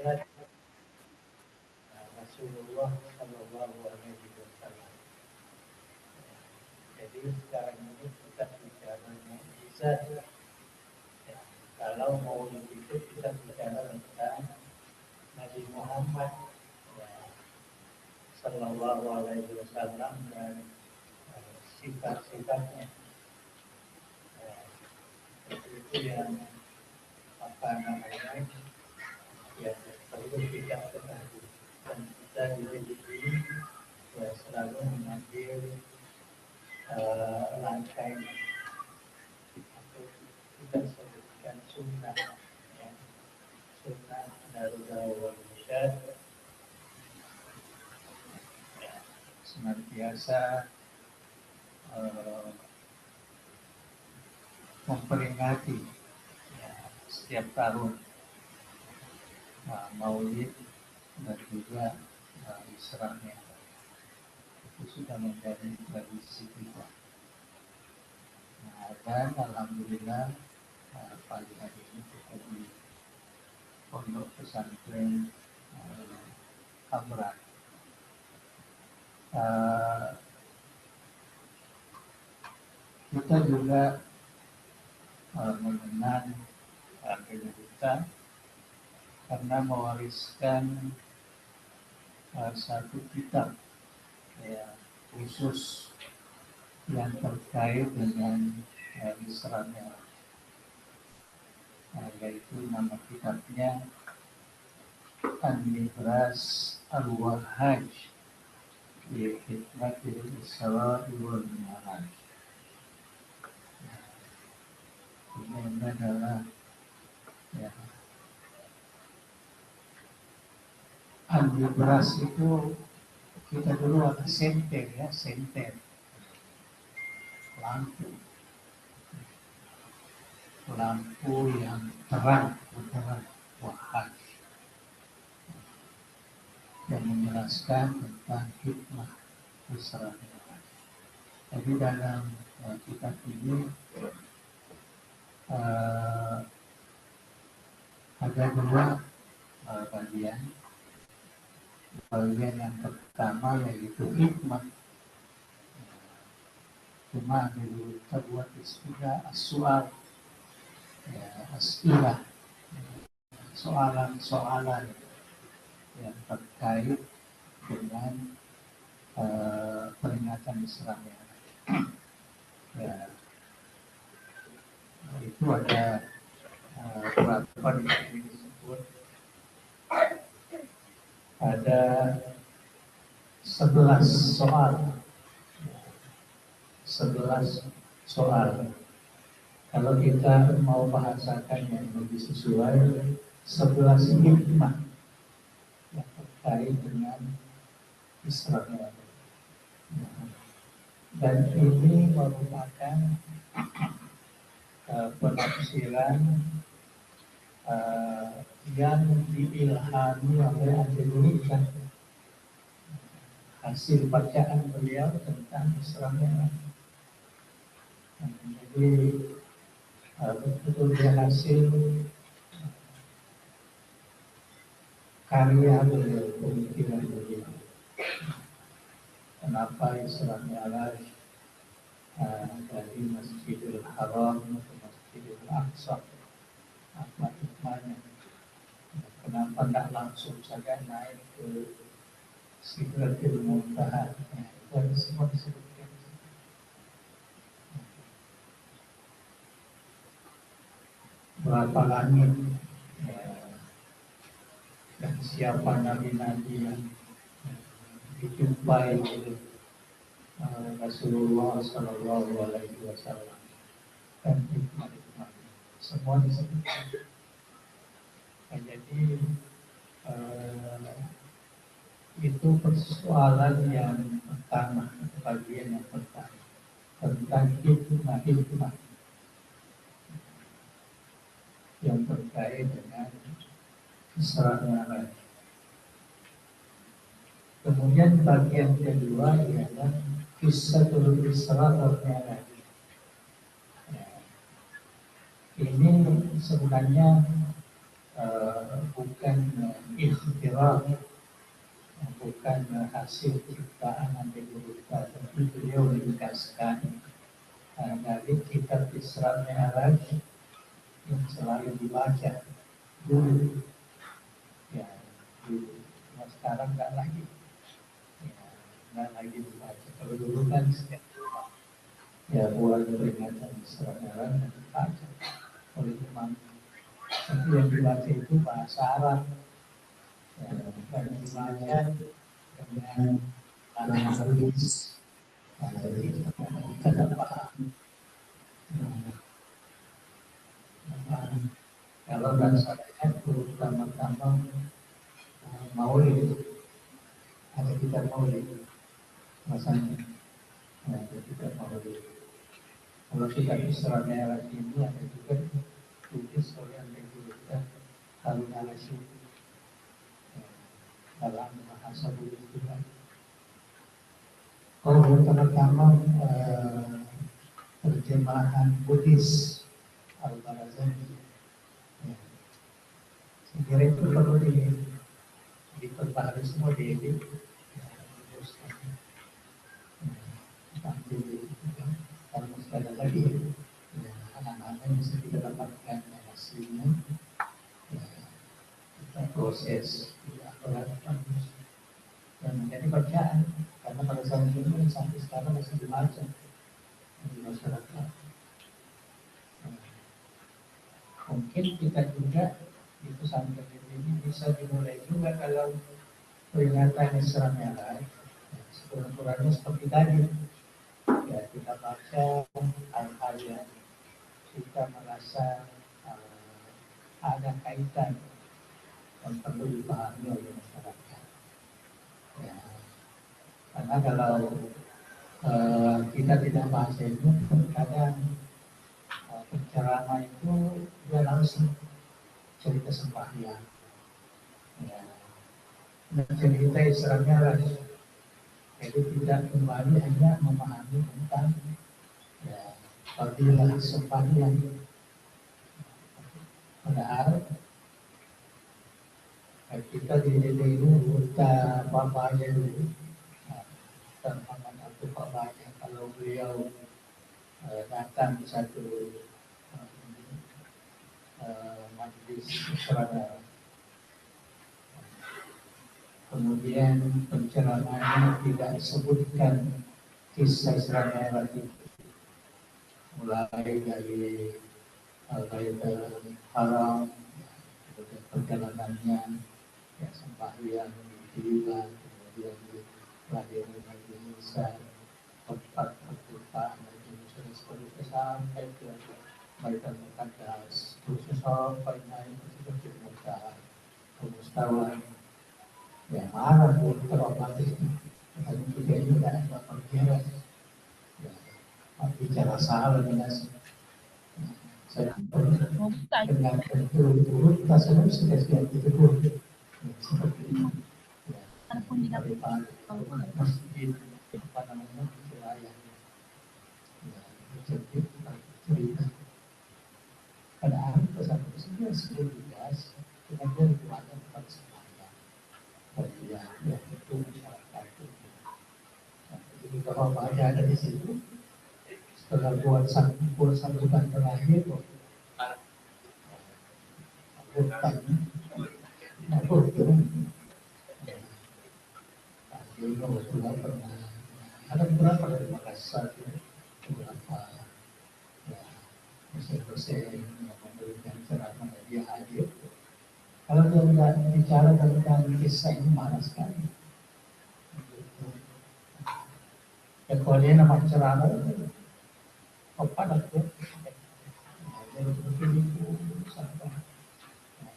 Mi'raj Rasulullah Shallallahu Alaihi Wasallam. Jadi sekarang ini kita bicara mukjizat. Ya, kalau mau itu kita bicara tentang Nabi Muhammad ya, Shallallahu Alaihi Wasallam dan sifat-sifatnya. Itu yang apa namanya ya perlu kita ketahui dan kita di sini ya selalu mengambil langkah atau kita sebutkan sunnah ya. Sunnah Darul wal Irsyad ya, senantiasa memperingati ya, setiap tahun Maulid dan juga Isra-nya. Itu sudah menjadi tradisi kita. Dan alhamdulillah pagi hari ini kita di Pondok Pesantren Hamran. Kita juga mengenang kita karena mewariskan satu kitab ya, khusus yang terkait dengan Isra-nya, yaitu nama kitabnya An-Nibras Al-Wahhaj di Hikmatil Isra wal Mi'raj. Ini adalah ya, An-Nibras itu kita dulu ada senter ya, senter lampu yang terang wahaj yang menjelaskan tentang hikmah Isra. Jadi dalam kitab ini ada dua bagian. Bagian yang pertama yaitu hikmah. Cuma dulu kita buat istilah as-su'al, ya, as-ilah, soalan-soalan yang terkait dengan peringatan Isra-nya. Ya, itu ada berapa disebut? Ada 11 soal. 11 soal. Kalau kita mau bahasakan yang lebih sesuai, 11 hikmah yang terkait dengan Isra-nya. Dan ini merupakan penafsiran yang diilhami oleh Al-Qur'an, hasil bacaan beliau tentang Isra-nya. Jadi betul dia hasil karya beliau, pemikiran beliau. Kenapa Isra-nya dari Masjidil Haram ke Masjidil Aqsa? Apa hikmahnya? Kenapa tidak langsung saja naik ke Sidratil Muntaha? Itu ada semua disebutkan. Berapa langit dan siapa nabi-nabi yang dijumpai oleh Rasulullah Shallallahu Alaihi Wasallam dan hikmah-hikmah semua disebutkan. Jadi itu persoalan yang pertama, bagian yang pertama tentang hikmah yang terkait dengan Isra-nya. Kemudian bagian kedua ialah Qissatul Isra wal Mi'raj. Ini sebenarnya bukan Sirah, bukan hasil ciptaan Nabi Muhammad, tapi beliau menegaskan dari kitab Isra Mi'raj yang selalu dibaca dulu, ya dulu. Nah, sekarang nggak lagi, ya, nggak lagi dibaca. Kalau dulu kan setiap ya buat peringatan Isra Mi'raj dan dibaca oleh imam. Tapi yang dibaca itu bahasa Arab, ya, bukan dibaca dengan hadis. Jadi kita tidak paham. Kalau dasarnya pertama-tama maulid, ada kita maulid, rasanya ada kita maulid. Kalau kita Isra Mi'raj ini ada juga tulis oleh Al-Qur'an Harun al-Rashid dalam bahasa Buddha juga. Kalau pertama terjemahan Buddhis Al-Barazani, ya. Saya kira itu perlu diperbaharui semua kalau sekali lagi anak-anak bisa kita dapatkan hasilnya, ya, kita proses dan menjadi bacaan, karena pada saat ini sampai sekarang masih dibaca di masyarakat. Mungkin kita juga di pesantren ini bisa dimulai juga kalau peringatan Isra Mi'raj, sekurang-kurangnya seperti tadi, ya kita baca hal-hal yang kita merasa ada kaitan dan perlu dipahami oleh masyarakat. Ya, karena kalau kita tidak bahas itu, kadang penceramah itu dia langsung cerita sembahyang, ya, cerita Isra Mi'raj. Jadi tidak kembali hanya memahami tentang ya, fadilah sembahyang. Padahal kita dididik dulu, kita bapaknya dulu, dan atau bapaknya kalau beliau datang di satu majlis Isra Mi'raj, kemudian pencerahannya tidak disebutkan kisah Isra Mi'raj itu, mulai dari Baitul Haram, perjalanannya, ya, sembahyang di Madinah, kemudian di kelahiran Nabi Isa, tempat perjumpaan Nabi Musa seperti sampai ke Baitul Muqaddas, terus sampai naik ke Bukit Muntah, ke Mustawa. Ya marah pun terotomatis, tapi juga juga ada perkara, ya, bicara salah dengan saya dengan turut kita semua sudah siap itu pun seperti itu. Ya, dari masjid apa namanya wilayah, ya, cerita. Pada hari pesan-pesannya sudah jelas, kemudian dikeluarkan kepada semuanya. Ya itu masyarakat itu. Jadi kalau baca ada di situ, setelah buat sambutan terakhir, ada beberapa dari Makassar, beberapa dosen-dosen yang memberikan ceramah dan dia hadir. Kalau dia tidak bicara tentang kisah ini marah sekali. Ya kalau dia nama ceramah, apa itu? Jadi begini sampai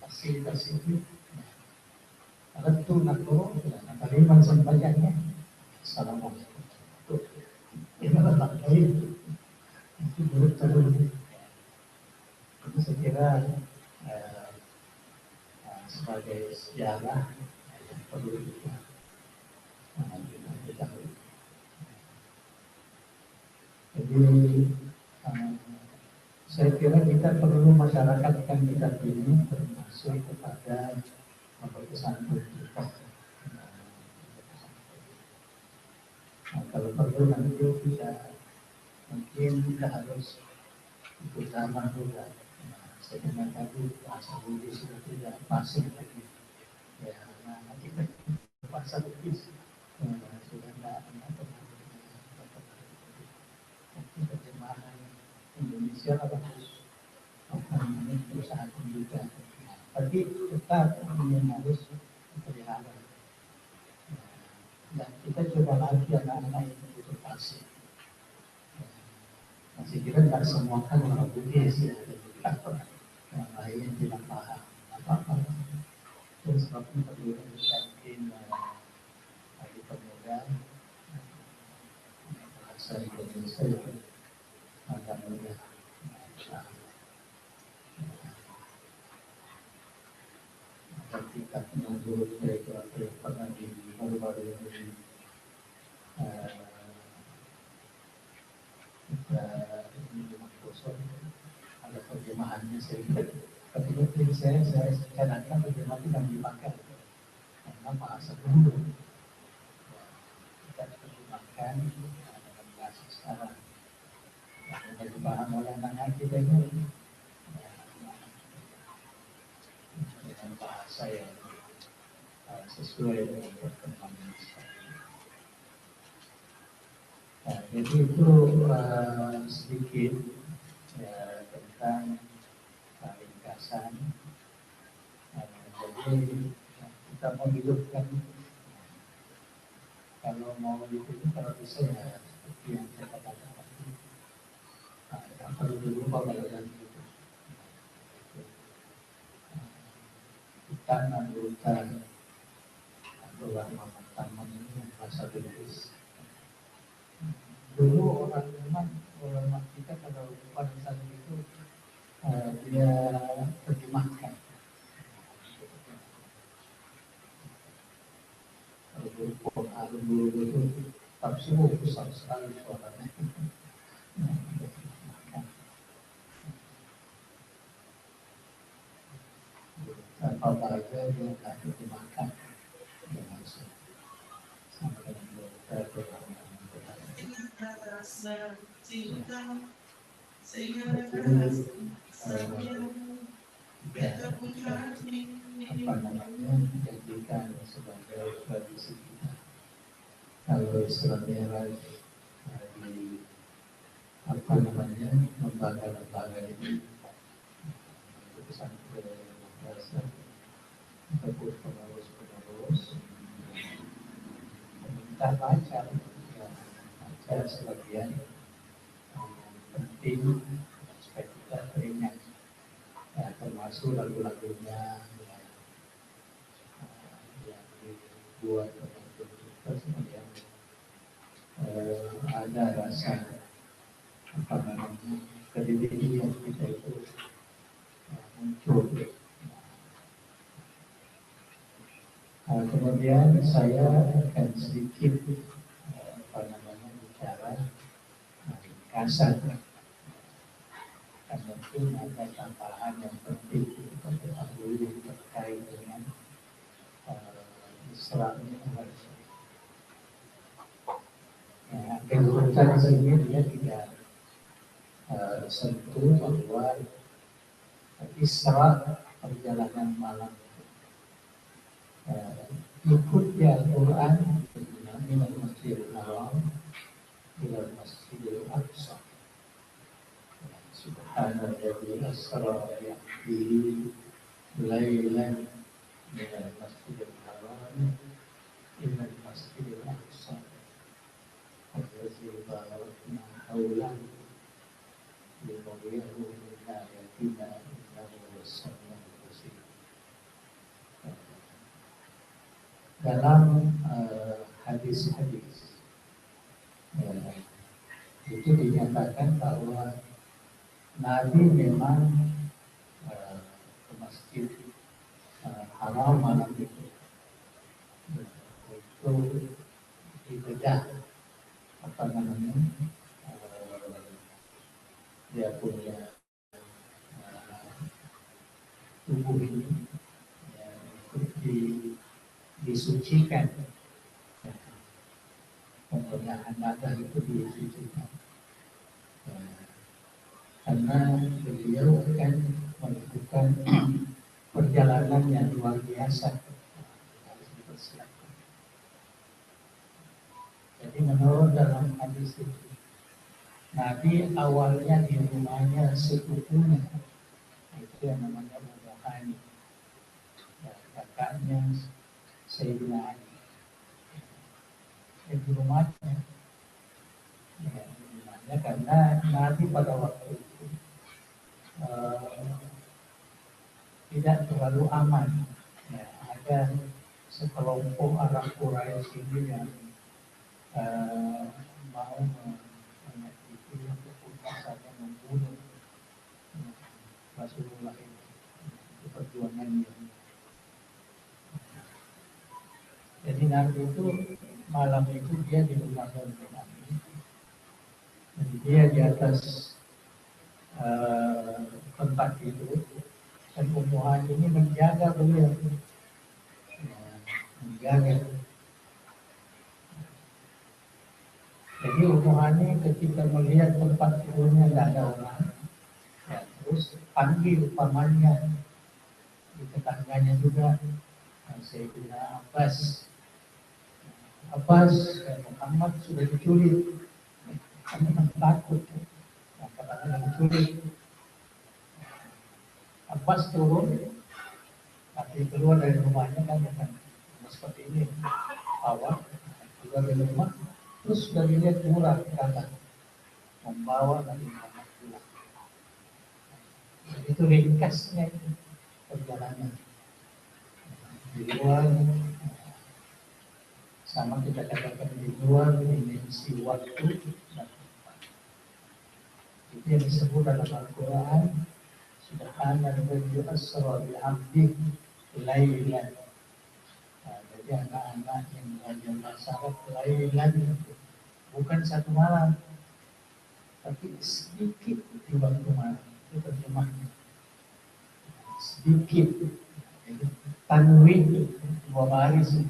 kasih itu. Kalau itu nak turun, nak terima sampaiannya. Assalamualaikum. Ini adalah baik. Itu buruk terus. Itu saya kira sebagai sejarah yang perlu kita ketahui. Jadi saya kira kita perlu masyarakatkan kitab ini termasuk kepada pesantren. mungkin kita harus ikut zaman juga. Saya dengar tadi bahasa Buddhis itu tidak masuk lagi. Ya, nah, kita bahasa Buddhis sudah tidak pernah terjemahan Indonesia bagus, perusahaan juga. Tapi tetap ini harus dipelihara. Dan kita coba lagi anak-anak yang edukasi. Masih kira tidak semua kan orang Buddhis ya, yang lain tidak paham apa-apa. Terus sebabnya perlu mungkin bagi pemuda bahasa Indonesia itu agak mudah. Ketika menurut mereka pernah di baru-baru ini kita ini kosong ada terjemahannya sedikit. Ketika saya cadangkan terjemahan yang dipakai karena bahasa dulu kita terjemahkan dalam bahasa sekarang yang dipahami oleh anak-anak kita ini dengan bahasa yang sesuai dengan perkembangan sekarang. Nah, jadi itu sedikit ya, tentang ringkasan. Jadi kita mau hidupkan, kalau mau hidup kalau bisa ya seperti yang saya katakan tadi, yang perlu diubah balasan itu. Kita menurutkan ulama taman ini bahasa Buddhis. Dulu orang memang ulama kita kalau pada saat itu dia terjemahkan. Kalau dulu itu tafsir besar sekali suaranya. Tanpa bahagia dia akan terjemahkan dengan sampai dijadikan sebagai tradisi kita. Kalau istilahnya di lembaga-lembaga ini pesantren bahasa ataupun penerus kita baca sebagian penting supaya kita teringat ya, termasuk lagu-lagunya yang dibuat untuk kita semuanya ada rasa apa namanya kedisiplinan kita itu muncul. Kemudian saya akan sedikit bicara kasar, karena itu ada tambahan yang penting kita ketahui terkait dengan Islam ini. Kebetulan sini dia tidak sentuh bahwa Isra perjalanan malam ikutnya Al-Quran minal Masjidil Haram ila Masjidil Aqsa. Subhanalladzi asra bihi lailan minal Masjidil Haram ila Masjidil Aqsa allazi barakna hawlahu linuriyahu min ayatina innahu was-sami'ul basir. Dalam hadis-hadis itu dinyatakan bahwa Nabi memang ke masjid haram malam itu dibedah apa namanya dia punya tubuh ini disucikan, penggunaan naga itu disucikan. karena beliau akan melakukan perjalanan yang luar biasa. Harus dipersiapkan. Jadi menurut dalam hadis itu, Nabi awalnya di rumahnya sepupunya, itu yang namanya Ummu Hani, ya, kakaknya Sayyidina Ali. Di rumahnya, ya, di rumahnya karena Nabi pada waktu itu tidak terlalu aman. Ya, ada sekelompok orang Quraisy ini yang mau menyakiti ataupun kasarnya membunuh Rasulullah itu perjuangannya. Jadi Nabi itu malam itu dia di rumah Nabi. Dan dia di atas tempat itu, dan Ummu Hani ini menjaga beliau, ya, menjaga. Jadi Ummu Hani ketika melihat tempat tidurnya tidak ada orang, ya, terus panggil pamannya di tetangganya juga, Sayyidina Abbas. Abbas, Muhammad sudah diculik, kami takut, katanya diculik. Abbas turun, tapi keluar dari rumahnya kan seperti ini, awal keluar dari rumah, terus sudah dilihat pulang ke atas, membawa Nabi Muhammad pulang. Itu ringkasnya itu perjalanan di luar, sama kita katakan di luar dimensi waktu. Itu yang disebut dalam Al-Quran, Subhanalladzi asra bi'abdihi lailan. Jadi anak-anak yang belajar bahasa Arab, lailan bukan satu malam, tapi sedikit di waktu malam. Itu terjemahnya. Sedikit. Tanwin, 2 baris.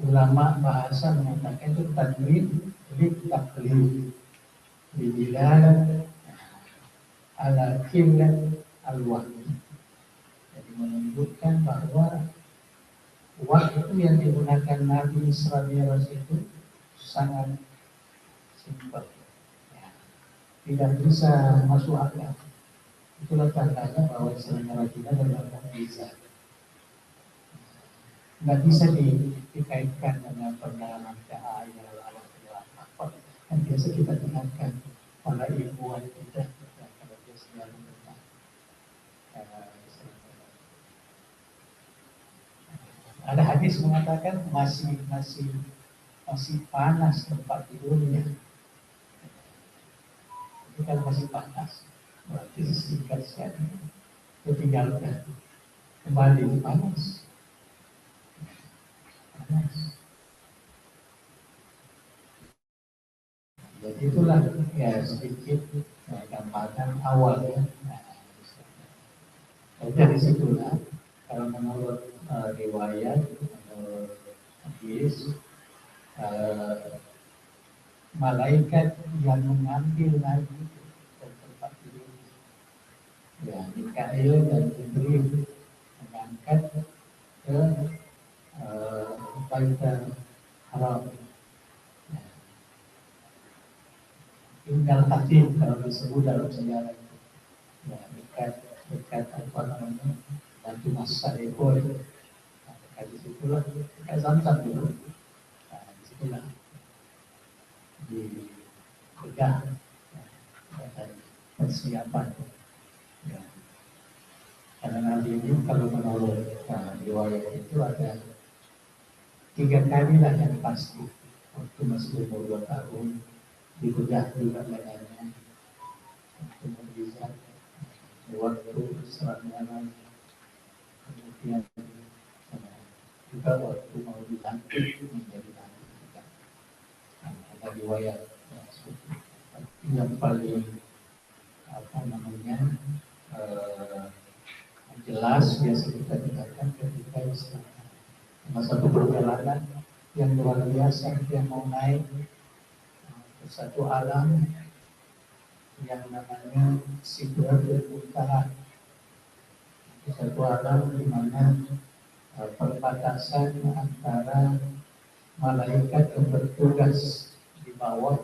Ulama bahasa mengatakan itu tanwin litaklid. Dibilang ala qillat al-waqt. Jadi menunjukkan bahwa waktu yang digunakan Nabi Isra Mi'raj itu sangat simpel, ya, tidak bisa masuk akal. Itulah tandanya bahwa Isra Mi'raj itu adalah mukjizat. Nggak bisa dikaitkan dengan pendalaman cahaya atau apa. Kan biasa kita dengarkan para ilmuwan kita kalau dia sedang tentang ada hadis mengatakan masih panas tempat tidurnya. Jadi kalau masih panas, berarti singkat sekali ditinggalkan, kembali panas. Jadi itulah ya sedikit gambaran awal ya. Dari situlah kalau menurut riwayat menurut hadis, malaikat yang mengambil Nabi dari tempat tidur, ya Mikail dan Jibril mengangkat ke Baitul Haram. Tinggal hati kalau disebut dalam sejarah itu, ya dekat apa namanya, Batu Masa Ekor, dekat di situlah, dekat Zamzam dulu, nah, di situlah dipegang persiapan. Ya. Karena Nabi ini kalau menurut riwayat itu ada 3 kali lah yang pasti waktu masih umur 2 tahun dibedah juga badannya, waktu mukjizat, waktu Isra Mi'raj, kemudian juga waktu mau dilantik menjadi nabi juga. Ada riwayat yang paling apa namanya jelas biasa kita dengarkan ketika Isra satu perjalanan yang luar biasa, yang mau naik ke satu alam yang namanya Sidratul Muntaha. Satu alam di mana perbatasan antara malaikat yang bertugas di bawah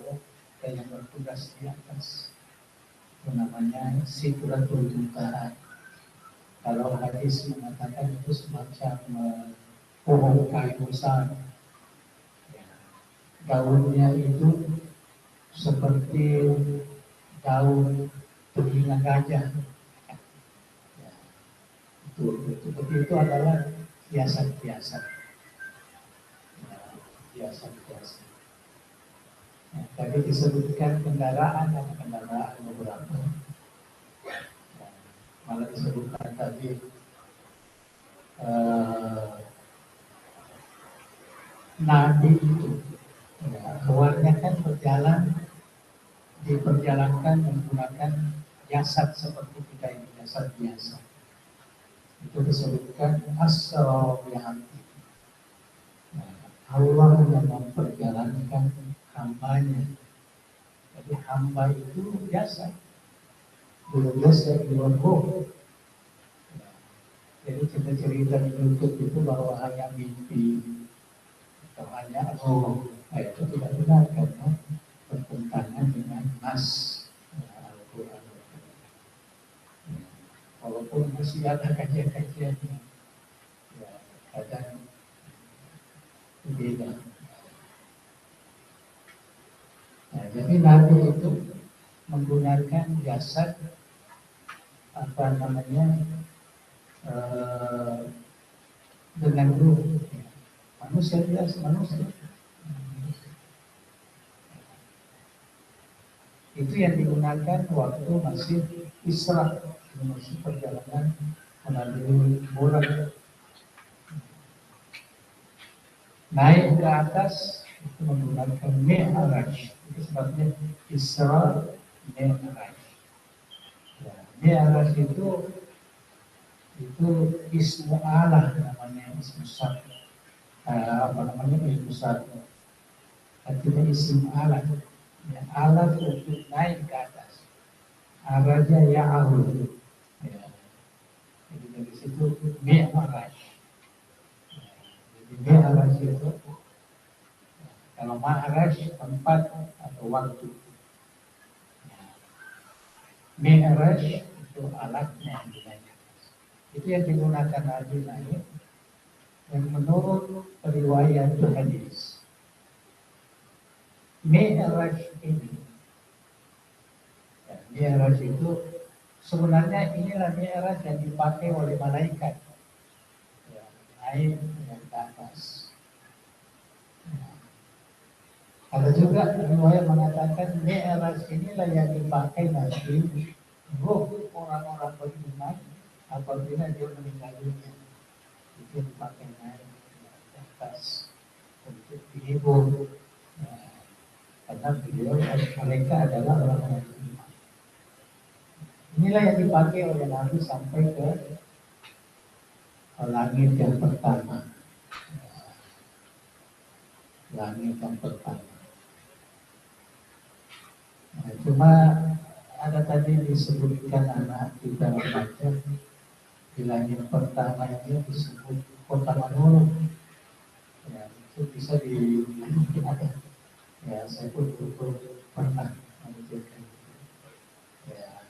dan yang bertugas di atas. Itu namanya Sidratul Muntaha. Kalau hadis mengatakan itu semacam pohon kayu besar. Daunnya itu seperti daun telinga gajah. Itu adalah hiasan-hiasan. Hiasan-hiasan. Tadi disebutkan kendaraan dan kendaraan beberapa. Malah disebutkan tadi Nabi itu awalnya kan diperjalankan menggunakan jasad seperti kita ini, jasad biasa. Itu disebutkan asra bihaqi. Allah yang memperjalankan hambanya. Jadi hamba itu biasa, belum biasa di luar roh. Jadi cerita-cerita di YouTube itu bahwa hanya mimpi atau hanya roh, itu tidak benar karena bertentangan dengan nas Al-Quran. Walaupun masih ada kajian-kajiannya, kadang beda. Nah, jadi Nabi itu menggunakan jasad dengan ruh. Manusia biasa, manusia. Itu yang digunakan waktu masih Isra, masih perjalanan melalui bulan. Naik ke atas itu menggunakan Mi'raj. Itu sebabnya Isra Mi'raj. Ya, Mi'raj itu ismu Allah namanya, ismu sat. Ismu sat. Artinya ismu Allah. Ya, Allah untuk naik ke atas. Araja ya'arud. Ya. Jadi dari situ Mi'raj. Jadi Mi'raj itu kalau Ma'raj tempat atau waktu. Mi'raj itu alatnya yang dinaikkan. Itu yang digunakan Nabi naik. Dan menurut riwayat hadis, Mi'raj ini, Mi'raj itu sebenarnya inilah Mi'raj yang dipakai oleh malaikat. Naik yang ke atas. Ada juga riwayat mengatakan Mi'raj inilah yang dipakai nanti roh orang-orang beriman apabila dia meninggal dunia. Itu dipakai naik ke atas untuk dihibur. Karena mereka adalah orang-orang beriman. Inilah yang dipakai oleh Nabi sampai ke langit yang pertama. Langit yang pertama. Nah, cuma ada tadi disebutkan anak kita membaca di langit pertama ini disebut kota Manulu. Ya, itu bisa ya saya pun pernah memikirkan. Ya,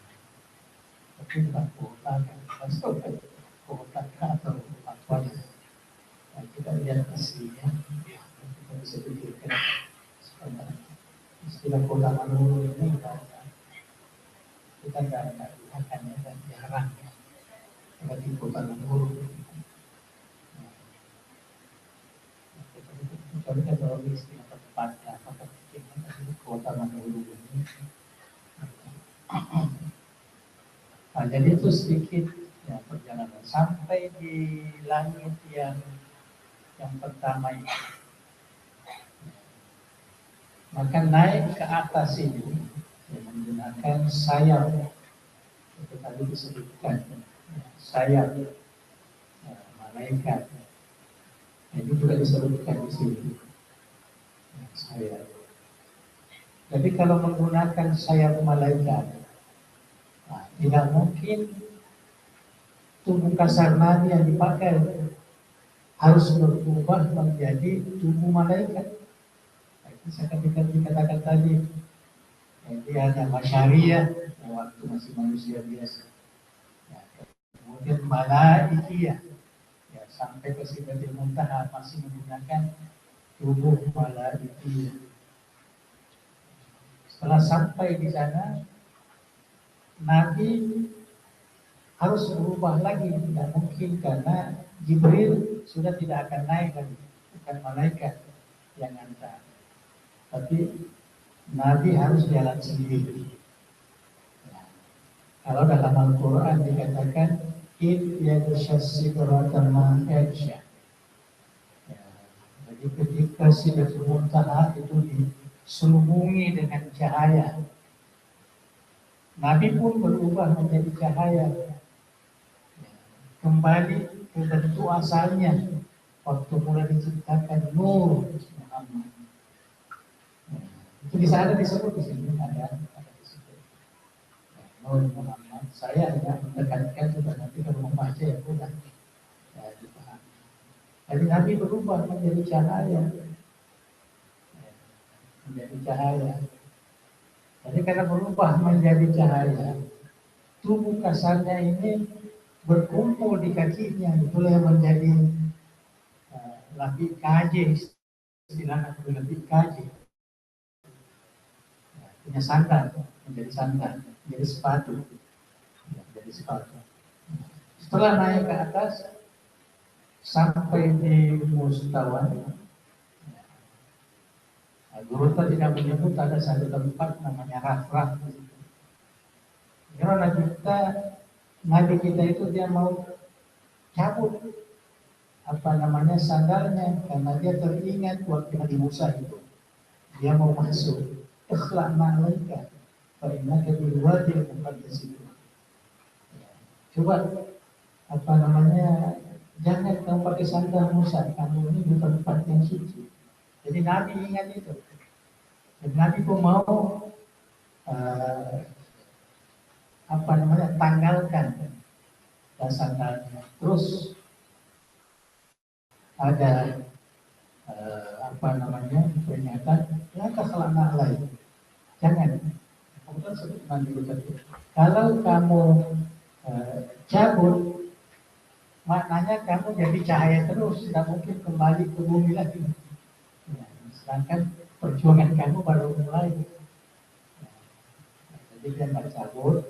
tapi bukan kota kan, masuk kota atau apa ya. Nah, kita lihat aslinya, kita bisa pikirkan sebenarnya. Istilah kota Manulu ini kita nggak akan dan jarang ya. Berarti kota Manulu. Tapi kalau istilah tempatnya, maka kita kota Manulu ini. Nah, jadi itu sedikit ya, perjalanan sampai di langit yang pertama ini. Maka naik ke atas ini menggunakan sayap. Itu tadi disebutkan sayap malaikat. Ini juga disebutkan di sini sayap. Jadi kalau menggunakan sayap malaikat, nah, tidak mungkin tubuh kasar Nabi yang dipakai harus berubah menjadi tubuh malaikat. Nah, itu saya dikatakan tadi, dia hanya masyariah waktu masih manusia biasa. Ya, kemudian malaikiyah, ya, sampai ke Sidratil Muntaha masih menggunakan tubuh malaikiyah. Setelah sampai di sana, Nabi harus berubah lagi, tidak mungkin karena Jibril sudah tidak akan naik lagi, bukan malaikat yang antar. Tapi Nabi harus jalan sendiri. Nah, kalau dalam Al-Quran dikatakan id yaghshas-sidrata ma yaghsha. Ya, jadi ketika Sidratul Muntaha itu diselubungi dengan cahaya, Nabi pun berubah menjadi cahaya, kembali ke bentuk asalnya waktu mulai diciptakan Nur Muhammad. Itu di sana disebut, di sini ada disebut Nur Muhammad. Saya hanya menekankan sudah, nanti kalau membaca ya sudah ya dipahami. Jadi Nabi berubah menjadi cahaya, menjadi cahaya. Jadi karena berubah menjadi cahaya, tubuh kasarnya ini berkumpul di kakinya, itulah yang menjadi lebih kaji, istilahnya lebih kaji. Punya sandal, menjadi sepatu, menjadi sepatu. Setelah naik ke atas sampai di Mustawan, guru tidak menyebut ada satu tempat namanya Rafraf. Karena Nabi kita itu dia mau cabut sandalnya, karena dia teringat waktu Nabi Musa itu dia mau masuk ikhla' ma'alaika fa innaka bil wadil muqaddas itu. Coba jangan kamu pakai sandal Musa, kamu ini di tempat yang suci. Jadi Nabi ingat itu. Dan Nabi pun mau tanggalkan sandalnya. Terus ada pernyataan la takhla'na alaihi. Jangan. Kemudian sebut Nabi itu. Kalau kamu cabut, maknanya kamu jadi cahaya terus, tidak mungkin kembali ke bumi lagi. Ya, sedangkan perjuangan kamu baru mulai. Jadi dia nggak cabut,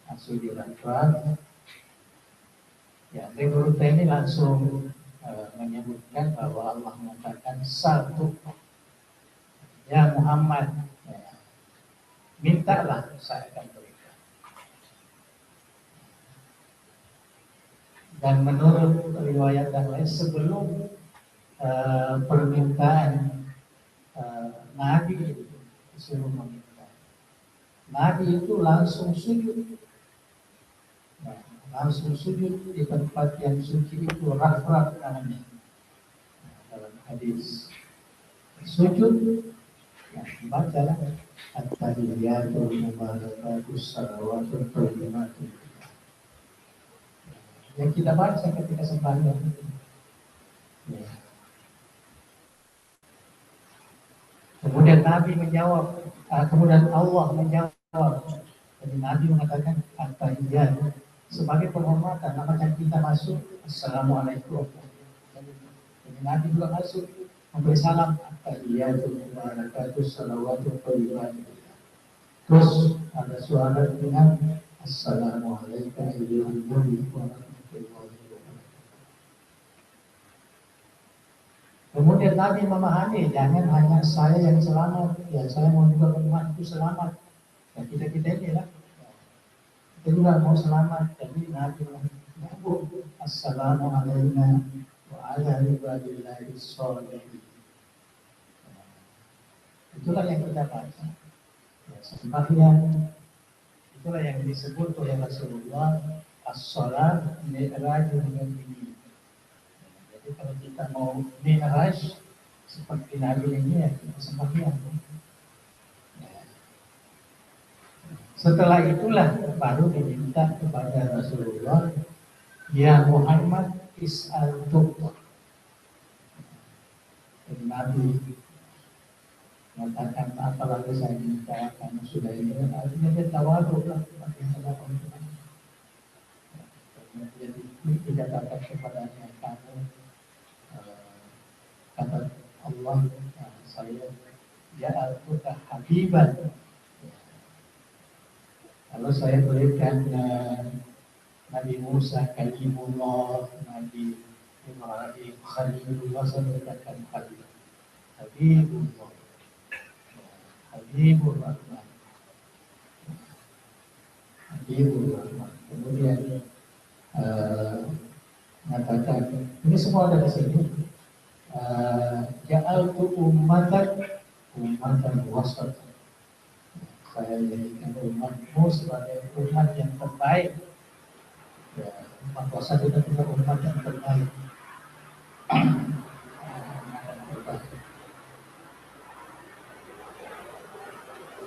langsung dilakukan. Ya, Guru ini langsung menyebutkan bahwa Allah mengatakan satu, ya Muhammad, ya, mintalah saya akan berikan. Dan menurut riwayat yang lain sebelum permintaan Nabi disuruh meminta, Nabi itu langsung sujud. Nah, langsung sujud di tempat yang suci itu, Rafraf namanya. Dalam hadis sujud, ya, bacalah at-tahiyatul mubarakatus salawatul thayyibatul. Yang kita baca ketika sembahyang. Ya. Kemudian Nabi menjawab, kemudian Allah menjawab. Jadi Nabi mengatakan at-tahiyat sebagai penghormatan, macam kita masuk assalamualaikum. Jadi Nabi juga masuk memberi salam at-tahiyatul mubarakatus salawatul thayyibatul. Terus ada suara dengan assalamualaikum warahmatullahi wabarakatuh. Kemudian Nabi memahami, jangan hanya saya yang selamat, ya saya mau juga umatku selamat. Ya kita ini lah, kita juga mau selamat. Jadi Nabi menyebut assalamualaikum wa ala ibadillahis sholihin. Itulah yang kita baca. Ya, sembahyang itulah yang disebut oleh Rasulullah as-shalat mi'rajul mu'minin. Jadi kalau kita mau mi'raj, seperti Nabi ini ya kita sembahyang. Setelah itulah baru diminta kepada Rasulullah, ya Muhammad is'al tu'ta. Nabi mengatakan apalagi saya minta karena sudah ini, artinya dia tawaduk lah seperti hadapan Tuhan. Jadi dikatakan kepadanya kamu kata Allah, saya ja'altuka habiban. Kalau saya berikan Nabi Musa kalimullah, Nabi Ibrahim Khalilullah, saya berikan Habibullah, Habibur Rahman, Habibur Rahman. Kemudian mengatakan ini semua ada di sini. Ja'altu ummatan wasat. Saya jadikan umatmu sebagai umat yang terbaik. Ya, umat wasat itu adalah umat yang terbaik.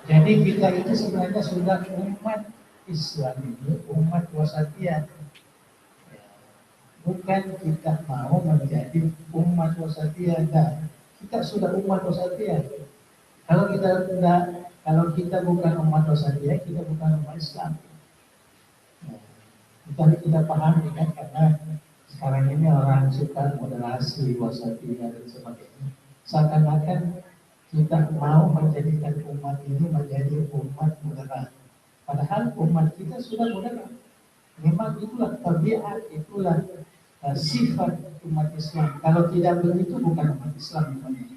Jadi kita itu sebenarnya sudah umat Islam ini, umat wasatiyah. Bukan kita mau menjadi umat wasatiyah, kita sudah umat wasatiyah. Kalau kita bukan umat wasatiyah, kita bukan umat Islam. Kita pahami kan, karena sekarang ini orang suka moderasi, wasatiyah dan sebagainya. Seakan-akan kita mau menjadikan umat ini menjadi umat moderat. Padahal umat kita sudah moderat. Memang itulah tabiat, itulah sifat umat Islam. Kalau tidak begitu bukan umat Islam namanya.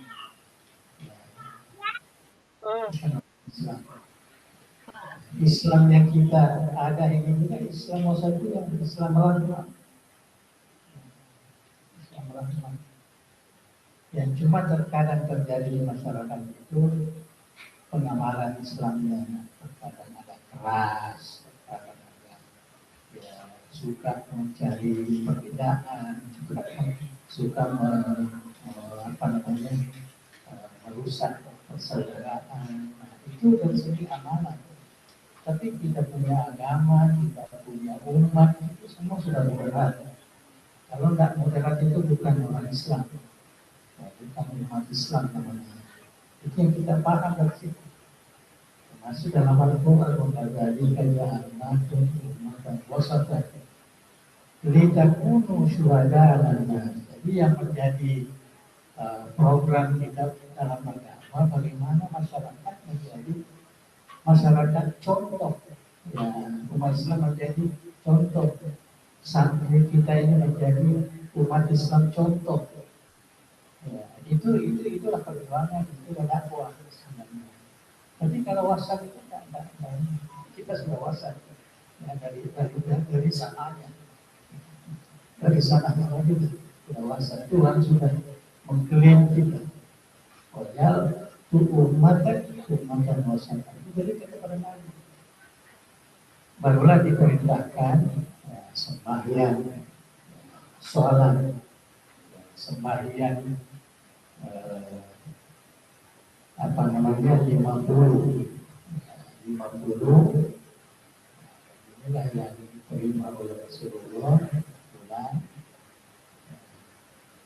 Islam yang kita ada ini juga Islam wasatiyah, Islam rahmah. Islam rahmah. Yang cuma terkadang terjadi di masyarakat itu pengamalan Islamnya, terkadang ada keras, terkadang ada suka mencari perbedaan, suka merusak persaudaraan. Itu dari segi amanah. Tapi kita punya agama, kita punya umat, itu semua sudah moderat. Kalau tidak moderat itu bukan orang Islam, bukan umat Islam namanya. Itu yang kita paham dari situ. Masih dalam Al-Quran mengatakan ya antum ummatan wasatan litakunu syuhada'a. Jadi yang menjadi program kita dalam agama, bagaimana masyarakat menjadi masyarakat contoh. Ya, umat Islam menjadi contoh. Santri kita ini menjadi umat Islam contoh. Ya, itulah perjuangan, itulah dakwah sebenarnya. Tapi kalau wasat itu tidak, kita sudah wasat ya, dari sananya. Dari sananya kita sudah wasat. Tuhan sudah mengklaim kita. Padahal umatan wasat. Jadi kita pada Nabi. Barulah diperintahkan sembahyang, sholat, sembahyang 50. Inilah yang diterima oleh Rasulullah.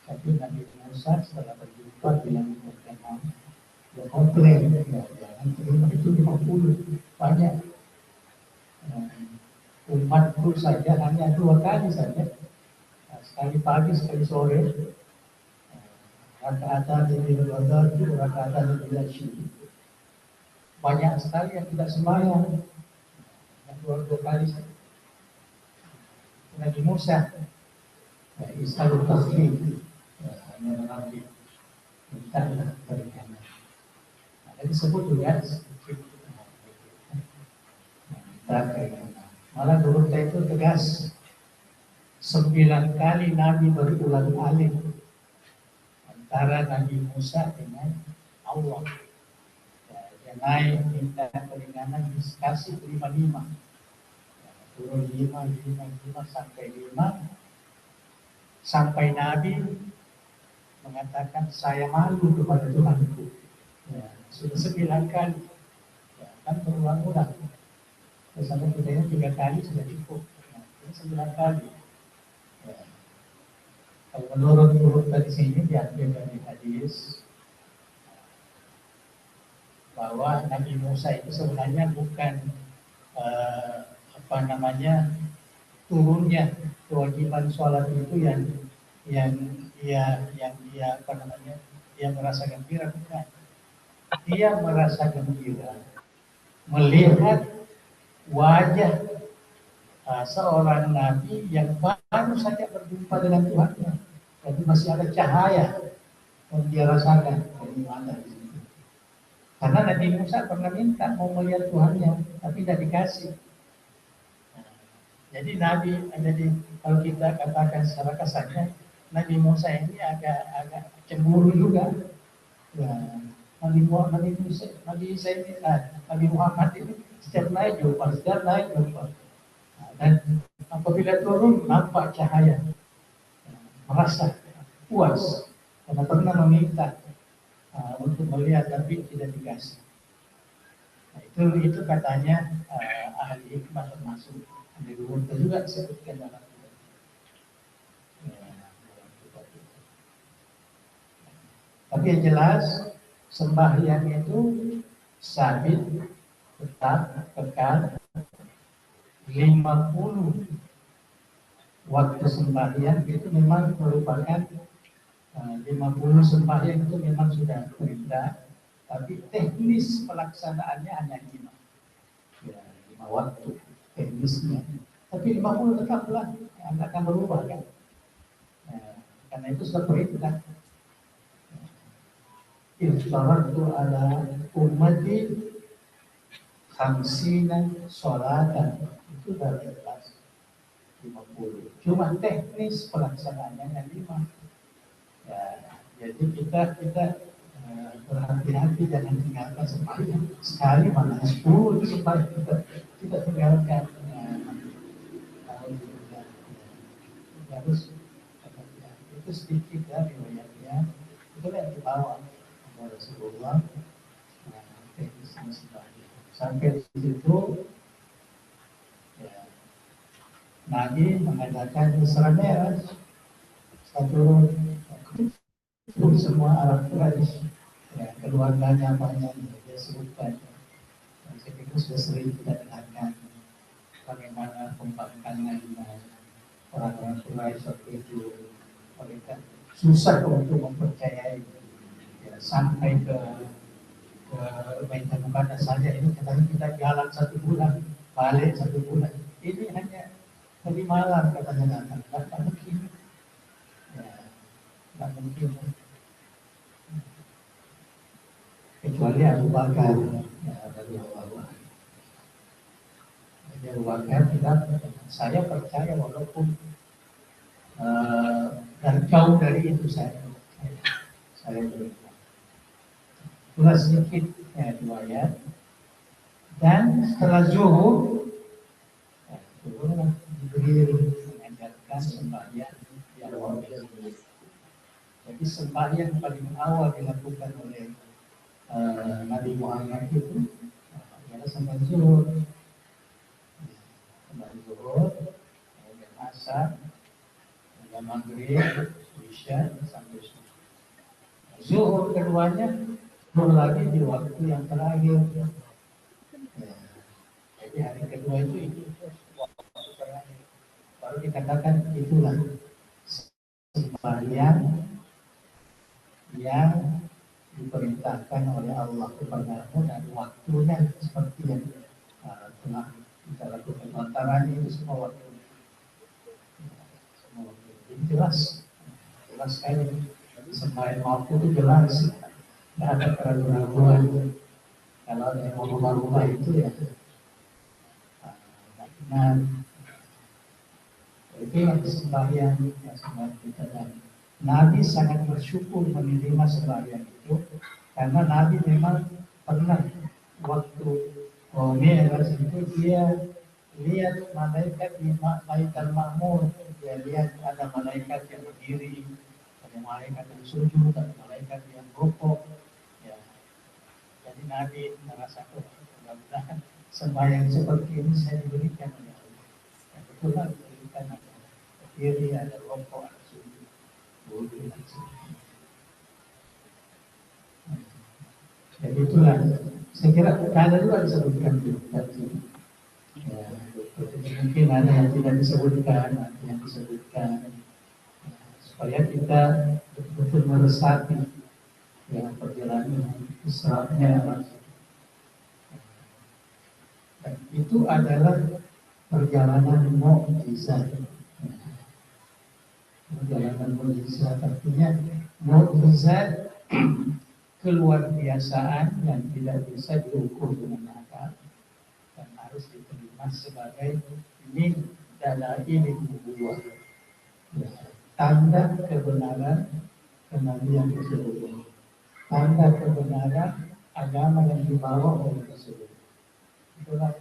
Tapi Nabi Musa setelah berjumpa bilang dia komplain, jangan terima itu 50 banyak. Umatku saja hanya 2 kali saja, sekali pagi sekali sore. Rakaatan di Ramadan, rakaatan di Syawal. Banyak sekali yang tidak sembahyang, yang 2 kali saja. Nabi Musa, Is'alul Taslim, hanya Nabi mintalah berikan. Ada disebut juga minta keringanan. Malah guru saya itu tegas. 9 kali Nabi berulang-alik antara Nabi Musa dengan Allah. Dia naik minta keringanan, dikasih 5. Turun 5 sampai 5, sampai Nabi mengatakan saya malu kepada Tuhanku. Ya, sudah 9 kali, ya, kan berulang-ulang. Bersama kita 3 kali sudah cukup. Ya, ini 9 kali. Ya. Kalau menurut urutan di sini diambil dari hadis bahwa Nabi Musa itu sebenarnya bukan turunnya kewajiban sholat itu yang dia dia merasa gembira, bukan. Dia merasa gembira melihat wajah seorang nabi yang baru saja berjumpa dengan Tuhannya, jadi masih ada cahaya yang dia rasakan dari mata di situ. Karena Nabi Musa pernah minta mau melihat Tuhannya, tapi tidak dikasih. Jadi kalau kita katakan secara kasarnya, Nabi Musa ini agak cemburu juga. Ya, Nabi Muhammad ini setiap naik jumpa. Dan apabila turun nampak cahaya, merasa puas karena pernah meminta untuk melihat tapi tidak dikasih. Nah, itu katanya ahli hikmah termasuk ahli luhur juga disebutkan dalam tapi yang jelas sembahyang itu sabit, tetap, kekal 50 waktu sembahyang itu memang merupakan 50 sembahyang itu memang sudah perintah, tapi teknis pelaksanaannya hanya 5. Ya, 5 waktu teknisnya. Tapi 50 tetaplah, Anda akan berubah kan? Nah, karena itu sudah perintah. Iftaratu ala ummati khamsina sholatan. Itu sudah jelas 50. Cuma teknis pelaksanaannya hanya 5. Ya, jadi kita berhati-hati jangan tinggalkan sembahyang. Sekali mana 10 itu sembahyang kita tinggalkan. Harus itu sedikit ya riwayatnya. Itu yang dibawa oleh Rasulullah. Sampai di situ ya, Nabi mengadakan Isra Mi'raj. Satu semua Arab Quraisy, ya, keluarganya banyak dia sebutkan. Jadi itu sudah sering kita dengarkan bagaimana pembangkangan orang-orang Quraisy waktu itu. Mereka susah untuk mempercayai, ya, sampai ke Baitul Muqaddas saja ini katanya kita jalan 1 bulan, balik 1 bulan. Ini hanya tadi malam katanya datang, tak mungkin. Ya, tak mungkin. Kecuali Abu Bakar, ya, dari Allah. Jadi Abu Bakar saya percaya walaupun dan jauh dari itu saya beriman. Itulah sedikit riwayat. Dan setelah zuhur, Jibril mengajarkan sembahyang yang wajib. Jadi sembahyang paling awal dilakukan oleh Nabi Muhammad itu adalah sembahyang zuhur. Sembahyang zuhur, kemudian asar, kemudian maghrib, isya sampai subuh. Zuhur keduanya lagi di waktu yang terakhir. Ya. Jadi hari kedua itu waktu terakhir. Baru dikatakan itulah sembahyang yang diperintahkan oleh Allah kepadamu dan waktunya seperti yang telah kita lakukan. Antaranya itu semua waktu. Jadi jelas sekali sembahyang waktu itu jelas. Tidak ada keraguan-keraguan. Kalau ada yang mau rubah-rubah itu ya. Nah, itu yang sembahyang kita dan Nabi sangat bersyukur menerima sembahyang itu karena Nabi memang pernah waktu Mi'raj itu dia lihat malaikat di Baitul Ma'mur. Dia lihat ada malaikat yang berdiri ada malaikat yang sujud, ada malaikat yang rukuk. Ya. Jadi Nabi merasa, mudah-mudahan sembahyang seperti ini saya diberikan oleh Allah. Ya, betul lah diberikan ada berdiri, ada rukuk, ada sujud, wudhu dan sebagainya. Jadi itulah, saya kira ada juga disebutkan di tadi. Ya, mungkin ada yang tidak disebutkan, ada yang disebutkan, supaya kita betul-betul meresapi ya, perjalanan Isra Mi'raj. Dan itu adalah perjalanan mukjizat. Perjalanan mukjizat artinya mukjizat keluar biasaan yang tidak bisa diukur dengan akal dan harus diterima sebagai min dalail nubuwah, ya, tanda kebenaran kenabian tersebut, tanda kebenaran agama yang dibawa oleh tersebut. Itulah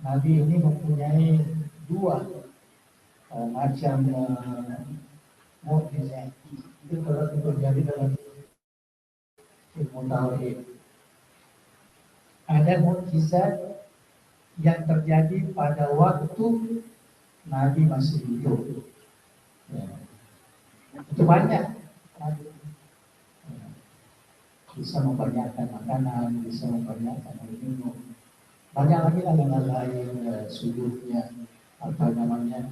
Nabi ini mempunyai dua macam mukjizat. Itu kalau terjadi dalam ilmu tauhid. Ada mukjizat yang terjadi pada waktu Nabi masih hidup. Ya. Itu banyak. Bisa membanyakkan makanan, bisa membanyakkan minum. Banyak lagi yang lain, sujudnya, apa namanya,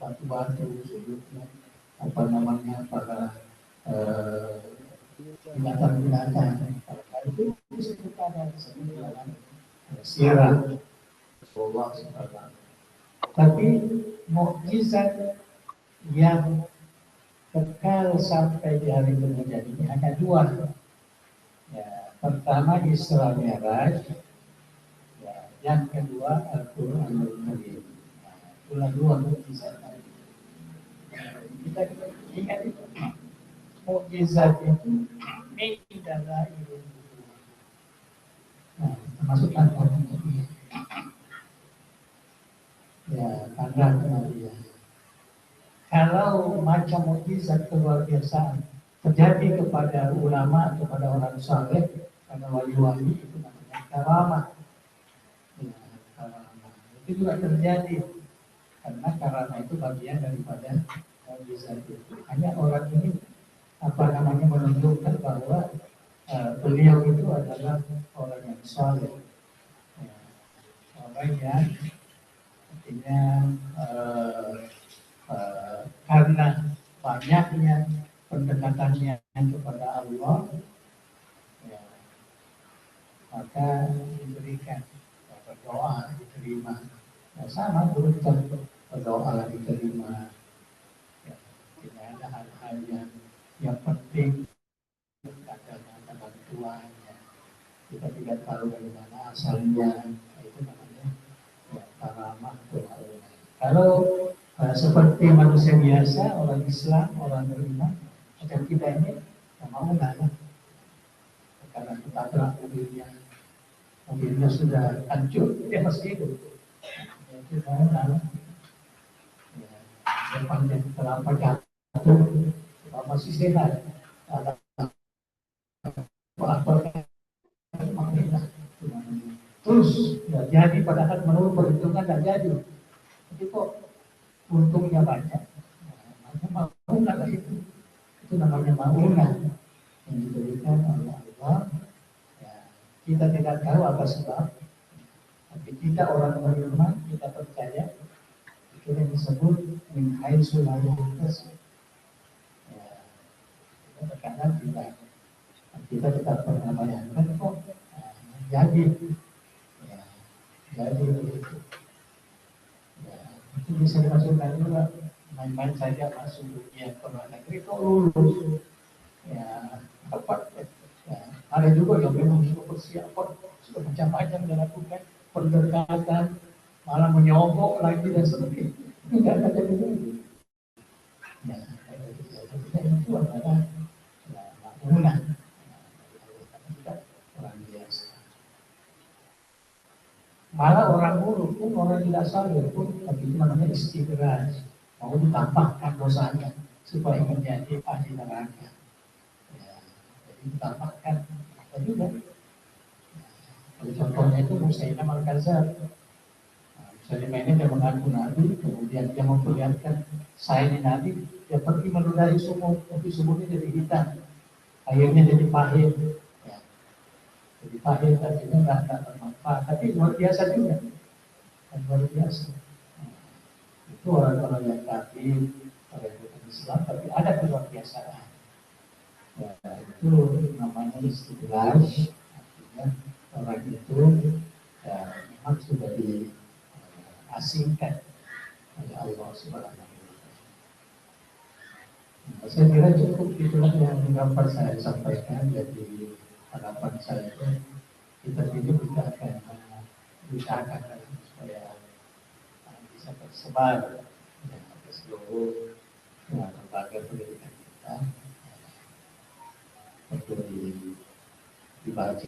batu-batu sujudnya, apa namanya, para binatang-binatang. Itu disebutkan dalam sirah Allah SWT. Tapi mukjizat yang kekal sampai di hari kemudian ini hanya dua. Ya, pertama Isra Mi'raj, ya, yang kedua Al-Quranul Karim. Nah, itulah dua mukjizat. Kita ingat itu. Mukjizat itu adalah ilmu. Nah, termasuk tanda Nabi. Ya, tanda Nabi. Kalau macam mukjizat luar biasa terjadi kepada ulama, kepada orang saleh, kepada wali-wali, itu namanya karamah. Ya, karamah. Itu juga terjadi karena karamah itu bagian daripada mukjizat itu. Hanya orang ini menunjukkan bahwa beliau itu adalah orang yang saleh, ya, orang yang artinya karena banyaknya pendekatannya kepada Allah, ya, maka diberikan berdoa diterima. Nah, sama beruntun berdoa diterima. Ya, tidak ada hal-hal yang penting ada bantuannya. Kita tidak tahu dari mana asalnya. Itu namanya ya, karamah doa. Kalau seperti manusia biasa, orang Islam, orang beriman, macam kita ini, yang mau nggak? Karena kita telah mobilnya sudah hancur, dia masih hidup. Itu mau nggak? Depannya terlampau jatuh, masih sehat. Ada apa? Terus ya, jadi padahal menurut perhitungan tidak jadi. Tapi kok untungnya banyak. Namanya maunah itu namanya maunah yang diberikan oleh Allah. Ya, kita tidak tahu apa sebab, tapi kita orang beriman, kita percaya itu yang disebut min haitsu la yahtasib. Ya, kadang kita tetap pernah bayangkan kok jadi ya, jadi begitu. Ya, itu bisa dimasukkan juga main-main saja masuk dunia ke luar negeri kok lulus ya tepat ya. Ada juga yang memang sudah persiapan sudah macam-macam dilakukan pendekatan malah menyogok lagi dan sebagainya itu tidak ada jadi ya itu adalah ya, makmunah orang biasa. Malah orang buruk pun, orang tidak saleh pun, tapi itu namanya istidraj, mau ditambahkan dosanya supaya menjadi ahli neraka. Ya, jadi ditambahkan apa juga. Contohnya itu Musailama Al-Kadzdzab. Musailama ini dia mengaku Nabi, kemudian dia memperlihatkan saya ini Nabi, dia pergi meludahi sumur, tapi sumurnya jadi hitam, airnya jadi pahit. Ya. Jadi pahit artinya nggak bermanfaat, tapi luar biasa juga, dan luar biasa. Itu orang-orang yang kafir, orang yang Islam, tapi ada keluarbiasaan. Ya, itu namanya istilah, artinya orang itu ya, memang sudah diasingkan oleh Allah Subhanahu wa Ta'ala. Nah, saya kira cukup itulah yang dapat saya sampaikan. Jadi harapan saya itu kita akan berusahakan supaya bisa tersebar ke seluruh lembaga pendidikan kita untuk dibaca.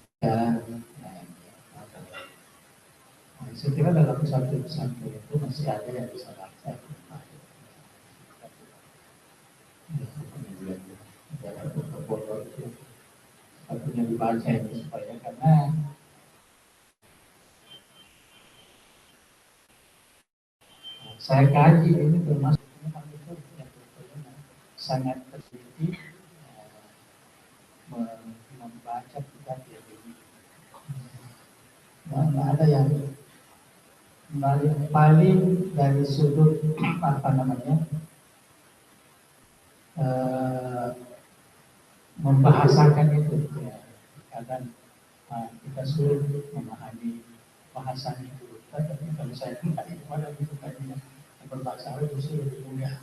Saya kira dalam satu pesantren itu masih ada yang bisa baca. Kemudian ada foto-foto itu satunya dibaca itu supaya karena saya kaji ini termasuk itu yang sangat teliti membaca kitab ini. Nah, ada yang paling dari sudut apa namanya membahasakan itu ya, kadang kita sulit memahami bahasanya itu. Tapi kalau saya tidak itu ada itu tadinya berbahasa Arab itu lebih mudah.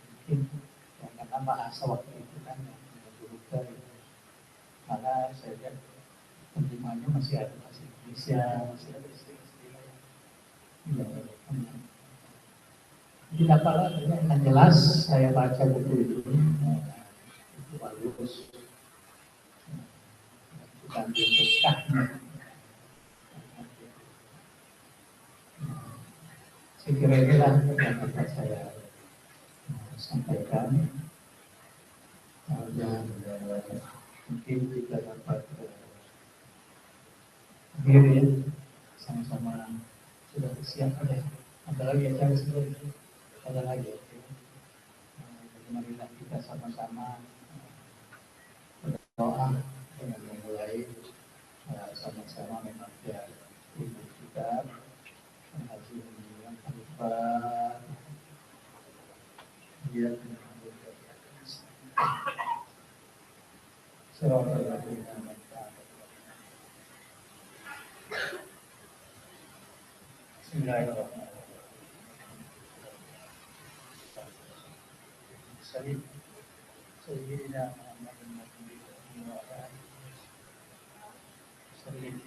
Mungkin karena bahasa waktu itu kan yang berubah, maka saya lihat penerimanya masih ada bahasa Indonesia, masih ada istilah-istilah tidak apa-apa, yang jelas saya baca buku itu bagus, bukan berkahnya. Saya kira inilah yang dapat saya sampaikan. Dan mungkin kita dapat diri sama-sama sudah siap ya. Ada lagi yang saya sebut, ada lagi. Marilah kita sama-sama berdoa dengan memulai sama-sama membaca ilmu kita, menghaji yang Al-Fatihah. Dia Sayyidina Muhammadin wa sallim.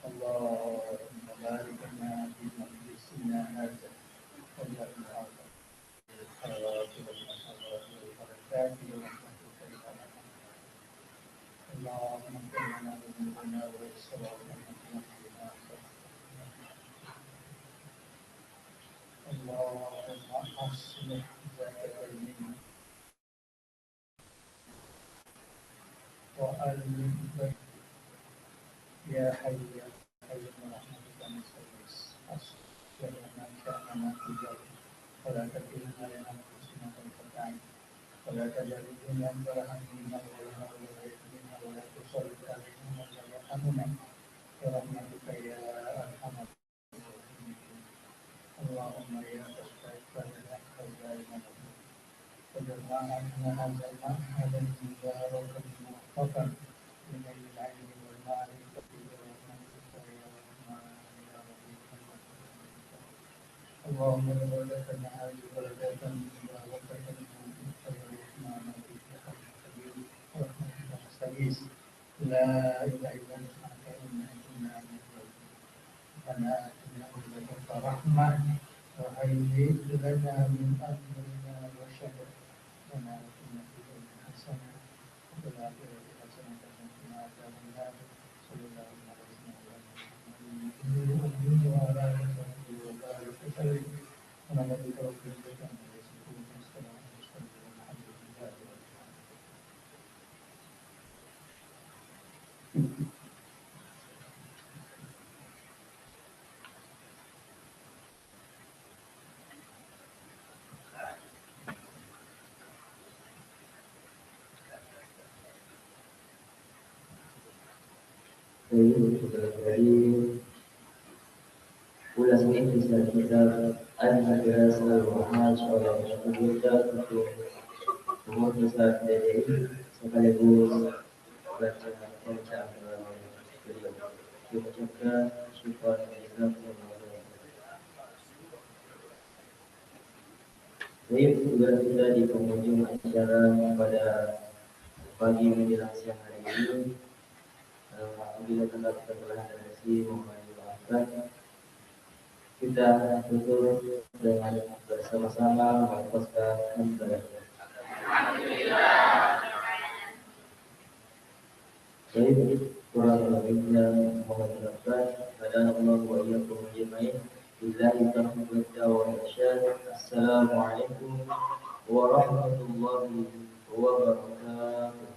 Allahumma barik lana fi majlisina hadza wa ja'alna اللهم اغفر لنا ذنوبنا وإسرافنا اللهم أصلح ذات بيننا وألف بين يا حي يا قيوم برحمتك نستغيث أصلح لنا شأننا كله ولا تكلنا لأنفسنا طرفة عين ولا تجعل الدنيا أكبر همنا ولا مبلغ علمنا ولا تسلط علينا من لا يرحمنا برحمتك يا أرحم الراحمين. اللهم يا تستغفر لنا خزائنا وجمعنا هذا المعهد المبارك الموفق من العلم والمعرفة برحمتك يا رحمن يا رحيم. اللهم بلغتنا هذه بلدة مباركة لا إله إلا أنت إنا كنا من ربنا آتنا من لدنك رحمة وهيئ لنا من أمرنا رشدا ربنا آتنا في الدنيا حسنة وفي الآخرة حسنة وقنا عذاب النار صلى الله عليه وسلم وعلى آله وصحبه وبارك وسلم ونبارك Dari ulasan kisah kitab Al-Madrasah Al-Muhaj oleh Syekh untuk umur kisah dari sekaligus bacaan beliau. Diucapkan syukur Islam semoga. Baik, tugas kita di penghujung acara pada pagi menjelang siang hari ini. Apabila terdapat kesalahan dan isi mohon dimaafkan. Kita tutup dengan bersama-sama melafazkan hamdalah. Baik, kurang lebihnya mohon dimaafkan. Hadanallah wa iyyakum ajmain. Billahi taufiq wal irsyad. Assalamualaikum warahmatullahi wabarakatuh.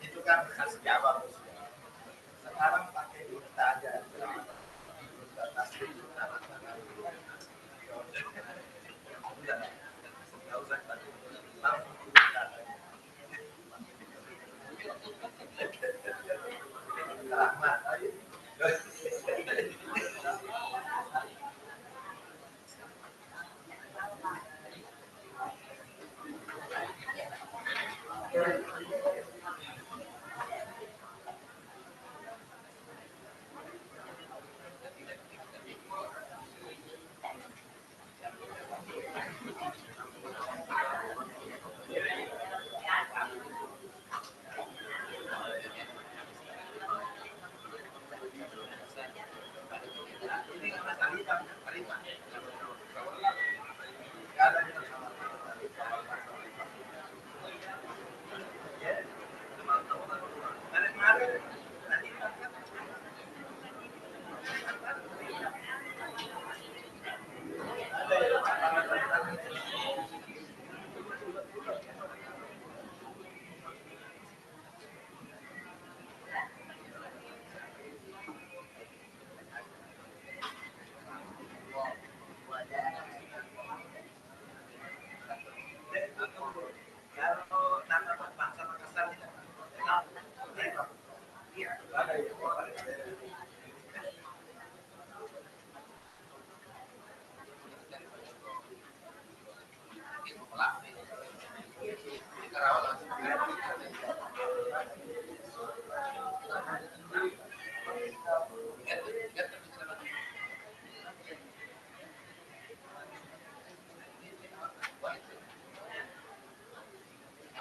Itu kan khas Jawa. Sekarang pakai kita aja.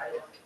saya.